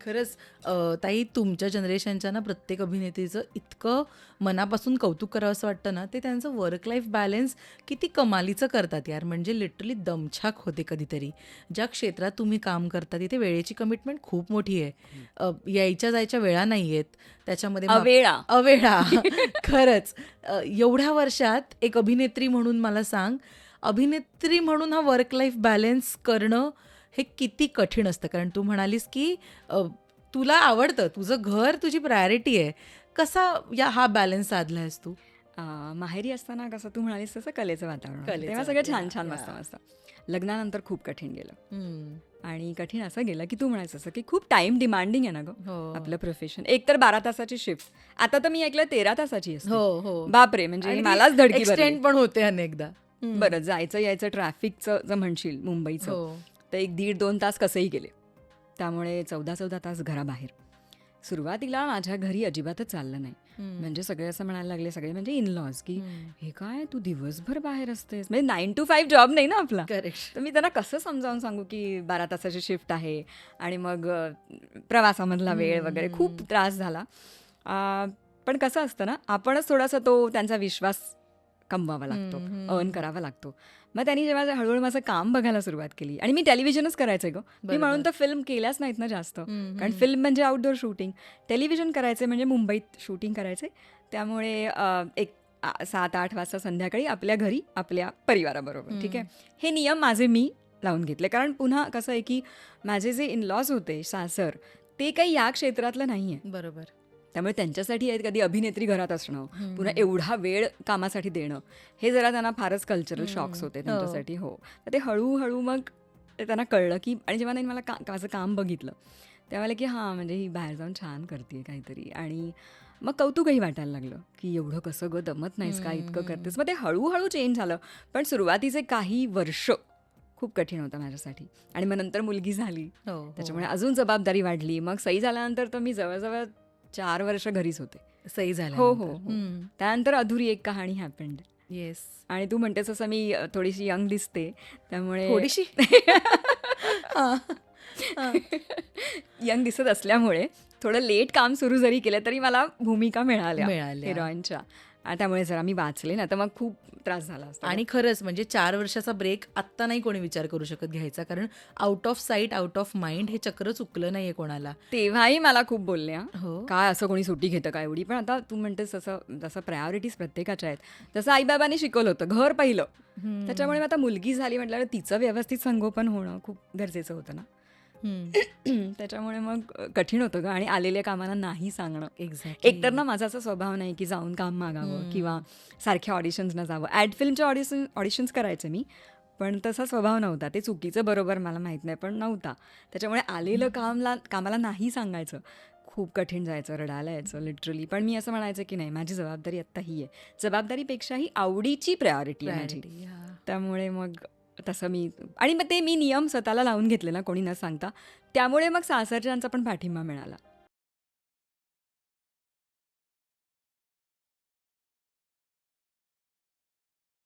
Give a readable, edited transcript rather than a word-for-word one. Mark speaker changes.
Speaker 1: खरंच ताई तुमच्या जनरेशनच्या ना प्रत्येक अभिनेत्रीचं इतकं मनापासून कौतुक करावं असं वाटतं ना, ते त्यांचं वर्क लाईफ बॅलन्स किती कमालीचं करतात यार. म्हणजे लिटरली दमछाक होते कधीतरी. ज्या क्षेत्रात तुम्ही काम करता तिथे वेळेची कमिटमेंट खूप मोठी आहे. यायच्या जायच्या वेळा नाही आहेत. त्याच्यामध्ये मग
Speaker 2: अवेळा.
Speaker 1: अवेळा खरंच. एवढ्या वर्षात एक अभिनेत्री म्हणून मला सांग, अभिनेत्री म्हणून हा वर्क लाईफ बॅलन्स करणं हे किती कठीण असतं. कारण तू म्हणालीस की तुला आवडतं, तुझं घर तुझी प्रायोरिटी आहे. कसा हा बॅलन्स साधलायस तू?
Speaker 2: माहेरी असताना कसं तू म्हणालीस तसं कलेचं वातावरण होतं.
Speaker 1: कलेचं
Speaker 2: तेव्हा सगळं
Speaker 1: वातावरण,
Speaker 2: छान छान मस्त
Speaker 1: या.
Speaker 2: मस्त. लग्नानंतर खूप कठीण गेलं.
Speaker 1: हम्म.
Speaker 2: आणि कठीण असं गेलं की तू म्हणायचं असं की खूप टाइम डिमांडिंग आहे ना गं
Speaker 1: हो
Speaker 2: आपलं प्रोफेशन. एक तर 12 तासाची शिफ्ट, आता तर मी ऐकलं 13 तासाची असते.
Speaker 1: हो हो.
Speaker 2: बापरे, म्हणजे
Speaker 1: आणि
Speaker 2: मलाच धडकी भरली.
Speaker 1: एक्सटेंड पण होते अनेकदा.
Speaker 2: बरं, जायचं यायचं ट्रॅफिकचं जर म्हणशील मुंबईचं,
Speaker 1: हो.
Speaker 2: तर 1-1.5-2 तास कसेही गेले. त्यामुळे 14-14 तास घराबाहेर. सुरुवातीला माझ्या घरी अजिबातच चाललं नाही. म्हणजे सगळे असं म्हणायला लागले, सगळे म्हणजे इनलॉज, की हे काय तू दिवसभर बाहेर असतेस, म्हणजे 9 to 5 जॉब नाही ना आपला.
Speaker 1: करेक्ट.
Speaker 2: तर मी त्यांना कसं समजावून सांगू की 12 तासाची शिफ्ट आहे आणि मग प्रवासामधला वेळ वगैरे खूप त्रास झाला. पण कसं असतं ना, आपणच थोडासा तो त्यांचा विश्वास कमवावा लागतो, अर्न करावा लागतो. मग त्यांनी जेव्हा हळूहळू माझं काम बघायला सुरुवात केली, आणि मी टेलिव्हिजनच करायचे गं, मी म्हणून तर फिल्म केल्याच नाहीत ना जास्त, कारण फिल्म म्हणजे आउटडोर शूटिंग, टेलिव्हिजन करायचे म्हणजे मुंबईत शूटिंग करायचे. त्यामुळे एक 7-8 वाजता संध्याकाळी आपल्या घरी आपल्या परिवाराबरोबर. ठीक आहे, हे नियम माझे मी लावून घेतले. कारण पुन्हा कसं आहे की माझे जे इनलॉज होते सासर, ते काही या क्षेत्रातलं नाही आहे.
Speaker 1: बरोबर.
Speaker 2: त्यामुळे त्यांच्यासाठी कधी अभिनेत्री घरात असणं, पुन्हा एवढा वेळ कामासाठी देणं, हे जरा त्यांना फारच कल्चरल शॉक्स होते त्यांच्यासाठी. हो, तर ते हळूहळू मग त्यांना कळलं की, आणि जेव्हा त्यांनी मला माझं काम बघितलं तेव्हा की हां, म्हणजे ही बाहेर जाऊन छान करते काहीतरी, आणि मग कौतुकही वाटायला लागलं की एवढं कसं गं, दमत नाहीस का, इतकं करतेस. मग ते हळूहळू चेंज झालं. पण सुरुवातीचे काही वर्ष खूप कठीण होतं माझ्यासाठी, आणि मग नंतर मुलगी झाली,
Speaker 1: हो.
Speaker 2: त्याच्यामुळे अजून जबाबदारी वाढली. मग सही झाल्यानंतर तर मी जवळजवळ 4 वर्ष घरीच होते.
Speaker 1: सही झाल्या.
Speaker 2: हो हो. त्यानंतर अधुरी एक कहाणी हॅपन्ड.
Speaker 1: येस.
Speaker 2: आणि तू म्हणतेस असं मी थोडीशी यंग दिसते, त्यामुळे
Speaker 1: थोडीशी
Speaker 2: यंग दिसत असल्यामुळे थोडं लेट काम सुरू जरी केलं तरी मला भूमिका मिळाल्या हिरोईनच्या. त्यामुळे जरा मी वाचले ना, तर मग खूप त्रास झाला असता.
Speaker 1: आणि खरंच म्हणजे 4 वर्षाचा ब्रेक आत्ता नाही कोणी विचार करू शकत घ्यायचा, कारण out of site out of mind हे चक्र चुकलं नाहीये कोणाला.
Speaker 2: तेव्हाही मला खूप बोलले,
Speaker 1: हो.
Speaker 2: काय असं कोणी सुट्टी घेतं का एवढी. पण आता तू म्हणतेस जसं प्रायोरिटीज प्रत्येकाच्या आहेत, तसं आईबाबांनी शिकवलं होतं, घर पहिलं. त्याच्यामुळे आता मुलगी झाली म्हटल्यावर तिचं व्यवस्थित संगोपन होणं खूप गरजेचं होतं ना. त्याच्यामुळे मग कठीण होतं ग, आणि आलेल्या कामाला नाही सांगणं.
Speaker 1: एक्झॅक्टली.
Speaker 2: एकतर ना माझा असा स्वभाव नाही की जाऊन काम मागावं किंवा सारख्या ऑडिशन्सना जावं. ॲड फिल्मच्या ऑडिशन्स करायचे मी, पण तसा स्वभाव नव्हता. ते चुकीचं बरोबर मला माहीत नाही, पण नव्हता. त्याच्यामुळे आलेलं कामाला नाही सांगायचं खूप कठीण जायचं, रडायला यायचं लिटरली. पण मी असं म्हणायचं की नाही, माझी जबाबदारी आत्ता ही आहे. जबाबदारीपेक्षाही आवडीची प्रायोरिटी आहे माझी. त्यामुळे मग तसं आणि मग ते मी नियम स्वतःला लावून घेतले ना, कोणी न सांगता. त्यामुळे मग सासरच्यांचा पण पाठिंबा मिळाला.